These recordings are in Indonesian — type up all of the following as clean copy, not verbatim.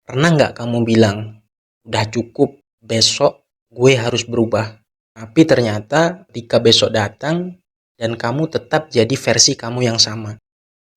Pernah nggak kamu bilang, udah cukup, besok gue harus berubah. Tapi ternyata ketika besok datang dan kamu tetap jadi versi kamu yang sama.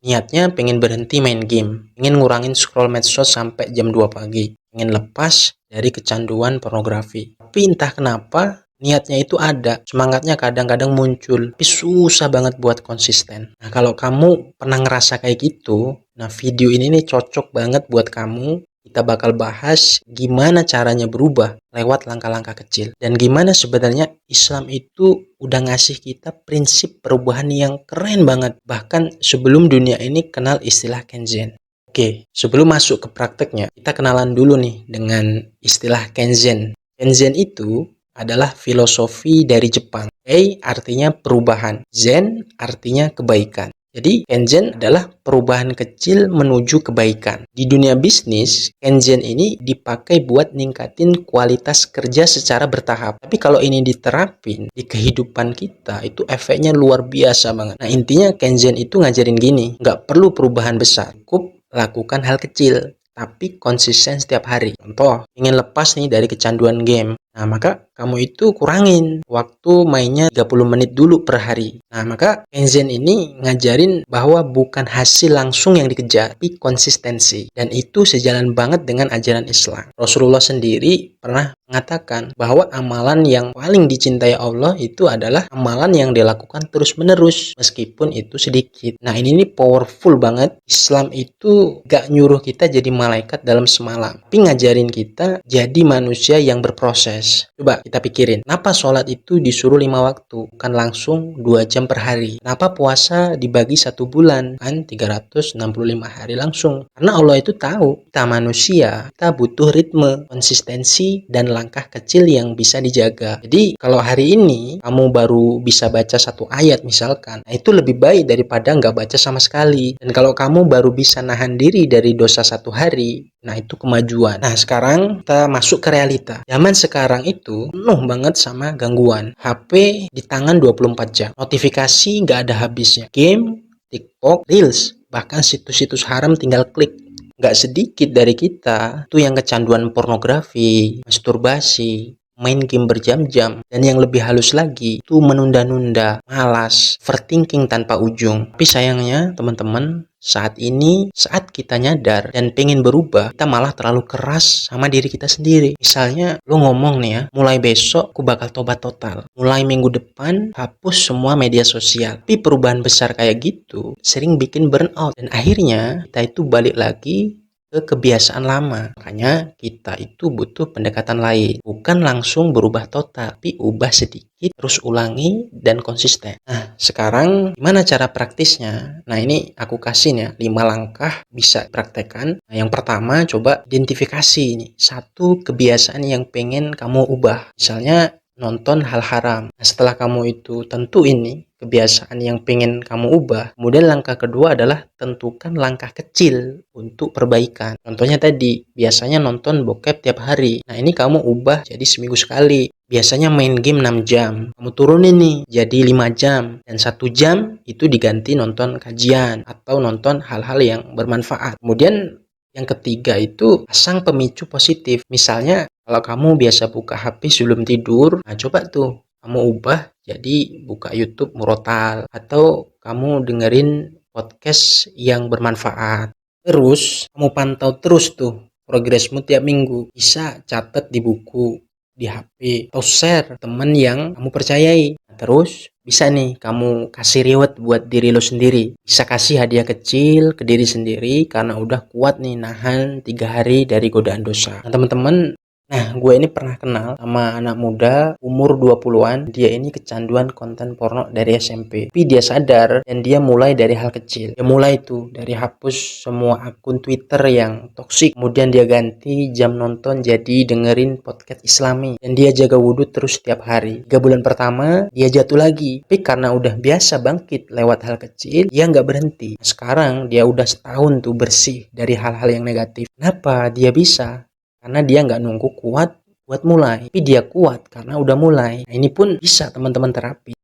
Niatnya pengen berhenti main game, pengen ngurangin scroll medsos sampai jam 2 pagi, pengen lepas dari kecanduan pornografi. Tapi entah kenapa niatnya itu ada, semangatnya kadang-kadang muncul, tapi susah banget buat konsisten. Nah, kalau kamu pernah ngerasa kayak gitu, nah video ini nih cocok banget buat kamu. Kita bakal bahas gimana caranya berubah lewat langkah-langkah kecil. Dan gimana sebenarnya Islam itu udah ngasih kita prinsip perubahan yang keren banget. Bahkan sebelum dunia ini kenal istilah Kenzen. Oke, sebelum masuk ke prakteknya, kita kenalan dulu nih dengan istilah Kenzen. Kenzen itu adalah filosofi dari Jepang. Kei artinya perubahan, Zen artinya kebaikan. Jadi, Kenzen adalah perubahan kecil menuju kebaikan. Di dunia bisnis, Kenzen ini dipakai buat ningkatin kualitas kerja secara bertahap. Tapi kalau ini diterapin di kehidupan kita, itu efeknya luar biasa banget. Nah, intinya Kenzen itu ngajarin gini, nggak perlu perubahan besar, cukup lakukan hal kecil, tapi konsisten setiap hari. Contoh, ingin lepas nih dari kecanduan game. Nah, maka kamu itu kurangin waktu mainnya 30 menit dulu per hari. Nah, maka Kenzen ini ngajarin bahwa bukan hasil langsung yang dikejar, tapi konsistensi. Dan itu sejalan banget dengan ajaran Islam. Rasulullah sendiri pernah mengatakan bahwa amalan yang paling dicintai Allah itu adalah amalan yang dilakukan terus-menerus, meskipun itu sedikit. Nah, ini nih powerful banget. Islam itu gak nyuruh kita jadi malaikat dalam semalam, tapi ngajarin kita jadi manusia yang berproses. Coba kita pikirin, kenapa sholat itu disuruh 5 waktu, bukan langsung 2 jam per hari? Kenapa puasa dibagi 1 bulan, kan 365 hari langsung? Karena Allah itu tahu, kita manusia, kita butuh ritme, konsistensi, dan langkah kecil yang bisa dijaga. Jadi kalau hari ini kamu baru bisa baca 1 ayat misalkan, nah itu lebih baik daripada nggak baca sama sekali. Dan kalau kamu baru bisa nahan diri dari dosa 1 hari, nah itu kemajuan. Nah sekarang kita masuk ke realita. Zaman sekarang itu penuh banget sama gangguan. HP di tangan 24 jam. Notifikasi nggak ada habisnya. Game, TikTok, Reels, bahkan situs-situs haram tinggal klik. Nggak sedikit dari kita tuh yang kecanduan pornografi, masturbasi, main game berjam-jam, dan yang lebih halus lagi itu menunda-nunda, malas, overthinking tanpa ujung. Tapi sayangnya teman-teman, saat ini, saat kita nyadar dan pengen berubah, kita malah terlalu keras sama diri kita sendiri. Misalnya, lo ngomong nih ya, mulai besok aku bakal tobat total. Mulai minggu depan, hapus semua media sosial. Tapi perubahan besar kayak gitu, sering bikin burnout. Dan akhirnya, kita itu balik lagi ke kebiasaan lama. Makanya kita itu butuh pendekatan lain. Bukan langsung berubah total, tapi ubah sedikit, terus ulangi, dan konsisten. Nah, sekarang gimana cara praktisnya? Nah, ini aku kasih ya 5 langkah bisa praktekkan. Nah, yang pertama, coba identifikasi nih, 1 kebiasaan yang pengen kamu ubah. Misalnya, nonton hal haram. Nah, setelah kamu itu tentu ini kebiasaan yang pengen kamu ubah, kemudian langkah kedua adalah tentukan langkah kecil untuk perbaikan. Contohnya tadi, biasanya nonton bokep tiap hari. Nah, ini kamu ubah jadi seminggu sekali. Biasanya main game 6 jam, kamu turunin nih jadi 5 jam, dan 1 jam itu diganti nonton kajian atau nonton hal-hal yang bermanfaat. Kemudian yang ketiga itu pasang pemicu positif. Misalnya kalau kamu biasa buka HP sebelum tidur, nah coba tuh kamu ubah jadi buka YouTube murotal atau kamu dengerin podcast yang bermanfaat. Terus kamu pantau terus tuh progresmu tiap minggu. Bisa catat di buku, di HP, atau share temen yang kamu percayai. Terus bisa nih kamu kasih reward buat diri lo sendiri. Bisa kasih hadiah kecil ke diri sendiri karena udah kuat nih nahan 3 hari dari godaan dosa. Nah teman-teman, nah, gue ini pernah kenal sama anak muda umur 20-an. Dia ini kecanduan konten porno dari SMP. Tapi dia sadar dan dia mulai dari hal kecil. Dia mulai tuh dari hapus semua akun Twitter yang toksik. Kemudian dia ganti jam nonton jadi dengerin podcast Islami. Dan dia jaga wudhu terus setiap hari. 3 bulan pertama dia jatuh lagi. Tapi karena udah biasa bangkit lewat hal kecil, dia nggak berhenti. Sekarang dia udah setahun tuh bersih dari hal-hal yang negatif. Kenapa dia bisa? Karena dia nggak nunggu kuat buat mulai, tapi dia kuat karena udah mulai. Nah, ini pun bisa teman-teman terapi.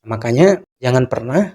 Makanya jangan pernah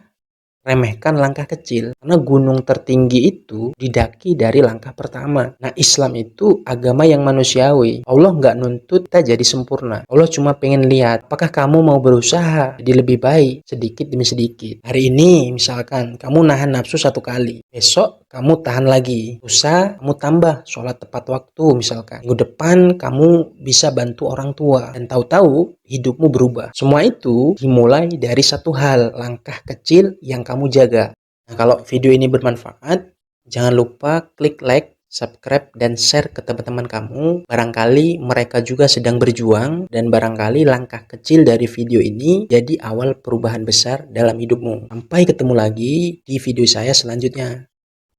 remehkan langkah kecil. Karena gunung tertinggi itu didaki dari langkah pertama. Nah, Islam itu agama yang manusiawi. Allah nggak nuntut kita jadi sempurna. Allah cuma pengen lihat apakah kamu mau berusaha jadi lebih baik sedikit demi sedikit. Hari ini misalkan kamu nahan nafsu 1 kali. Besok kamu tahan lagi. Usaha kamu tambah sholat tepat waktu misalkan. Minggu depan kamu bisa bantu orang tua. Dan tahu-tahu hidupmu berubah. Semua itu dimulai dari satu hal, langkah kecil yang kamu jaga. Nah, kalau video ini bermanfaat, jangan lupa klik like, subscribe, dan share ke teman-teman kamu. Barangkali mereka juga sedang berjuang, dan barangkali langkah kecil dari video ini jadi awal perubahan besar dalam hidupmu. Sampai ketemu lagi di video saya selanjutnya.